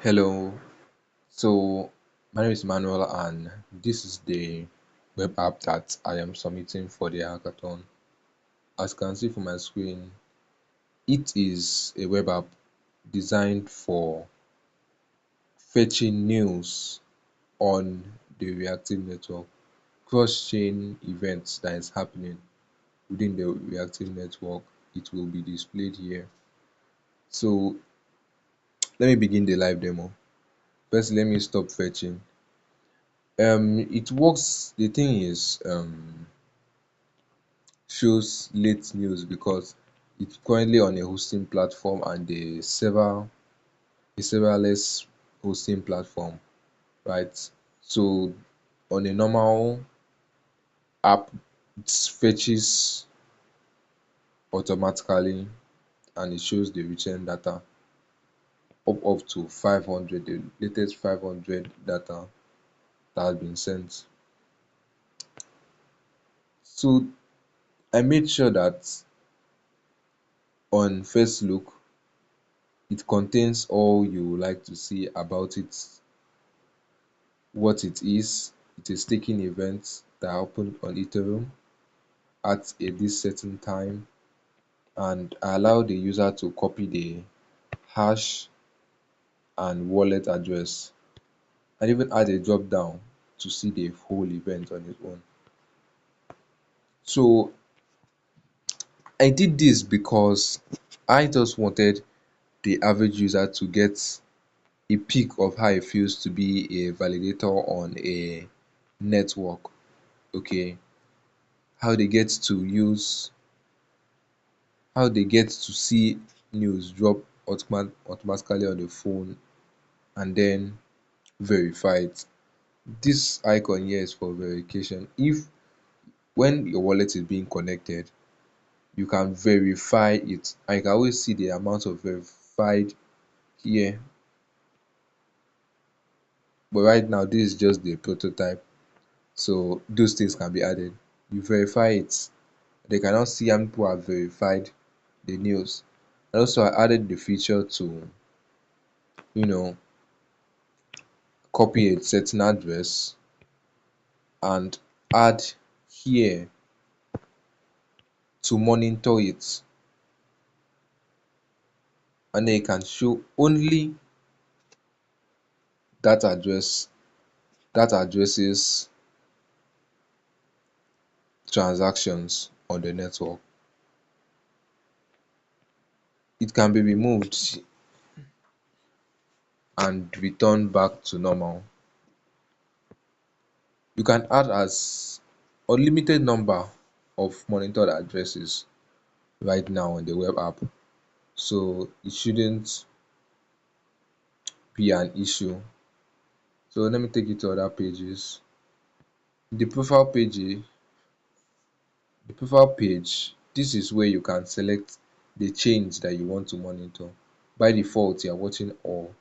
Hello. So my name is Manuel, and this is the web app that I am submitting for the hackathon. As you can see from my screen, it is a web app designed for fetching news on the reactive network, cross-chain events that is happening within the reactive network. It will be displayed here. So let me begin the live demo. First, let me stop fetching. It works. The thing is, shows late news because it's currently on a hosting platform and a serverless hosting platform, right? So on a normal app, it fetches automatically and it shows the recent data up to 500, the latest 500 data that has been sent. So I made sure that on first look, it contains all you would like to see about it, what it is. It is taking events that happen on Ethereum at this certain time, and I allow the user to copy the hash and wallet address, and even add a drop down to see the whole event on its own. So I did this because I just wanted the average user to get a peek of how it feels to be a validator on a network. Okay, how they get to use how they get to see news drop automatically on the phone and then verify it. This icon here is for verification. If when your wallet is being connected, you can verify it, and you can always see the amount of verified here. But right now, this is just the prototype, so those things can be added. You verify it, they cannot see how many people have verified the news. And also I added the feature to, you know, copy a certain address and add here to monitor it, and then you can show only that address, that addresses transactions on the network. It can be removed and return back to normal. You can add as unlimited number of monitored addresses right now on the web app, so it shouldn't be an issue. So let me take you to other pages. The profile page, the profile page, this is where you can select the chains that you want to monitor. By default, you are watching all,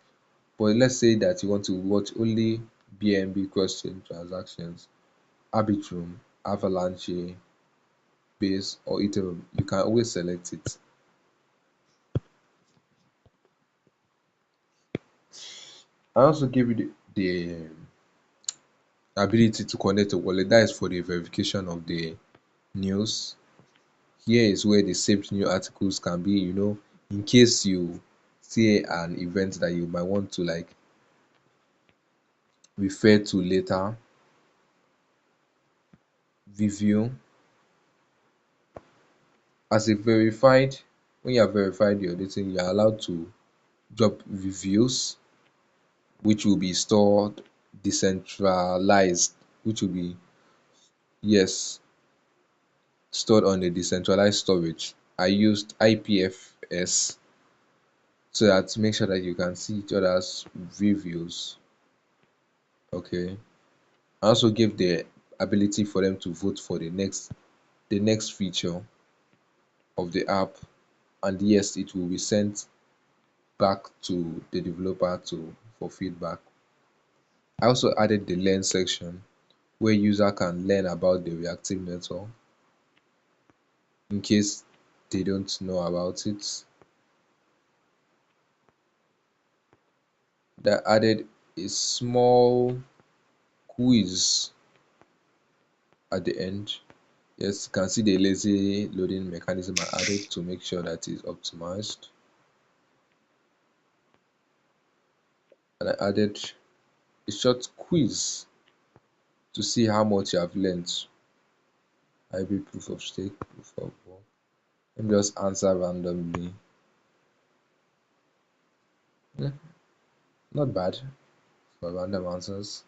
but let's say that you want to watch only BNB cross-chain transactions, Arbitrum, Avalanche, Base, or Ethereum. You can always select it. I also give you the ability to connect a wallet. That is for the verification of the news. Here is where the saved new articles can be, in case you see an event that you might want to like refer to later, review. As a verified, when you are verified your data, you are allowed to drop reviews, which will be stored decentralized, which will be, yes, stored on a decentralized storage. I used IPFS so that to make sure that you can see each other's reviews. Okay. I also give the ability for them to vote for the next feature of the app, and yes, it will be sent back to the developer to for feedback. I also added the learn section where user can learn about the reactive network in case they don't know about it. that added a small quiz at the end. Yes, you can see the lazy loading mechanism I added to make sure that it's optimized. And I added a short quiz to see how much you have learned. IB proof of stake, proof of work. Let me just answer randomly. Hmm, not bad for random answers.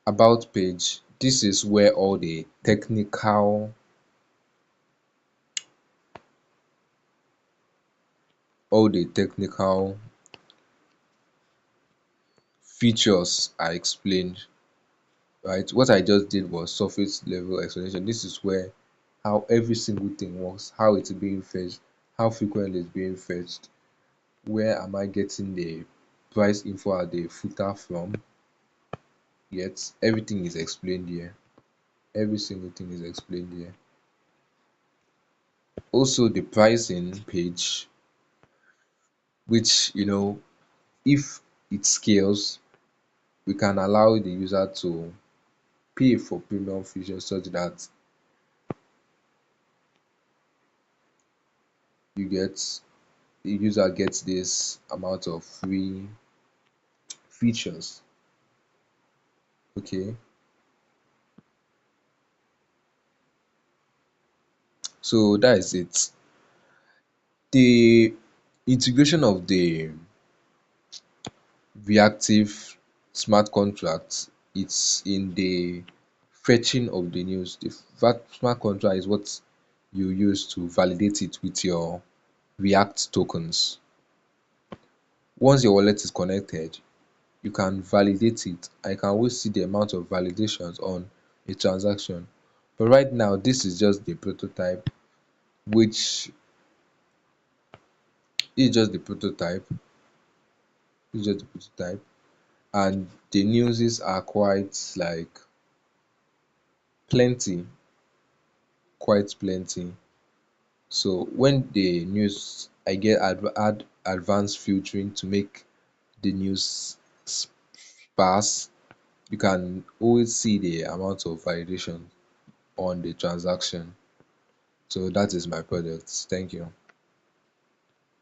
About page. This is where all the technical features are explained. Right? What I just did was surface level explanation. This is where how every single thing works, how it's being fetched, how frequently it's being fetched, where am I getting the price info at the footer from. Yet everything is explained here. Every single thing is explained here. Also the pricing page, which if it scales, we can allow the user to pay for premium features such that you get the user gets this amount of free features. Okay, so that is it. The integration of the reactive smart contracts, it's in the fetching of the news. The smart contract is what you use to validate it with your React tokens. Once your wallet is connected, you can validate it and you can always see the amount of validations on a transaction. But right now, this is just the prototype, which is just the prototype, is just the prototype, and the newses are plenty, quite plenty. So when the news, I get add advanced filtering to make the news sparse. You can always see the amount of validation on the transaction. So that is my product. Thank you.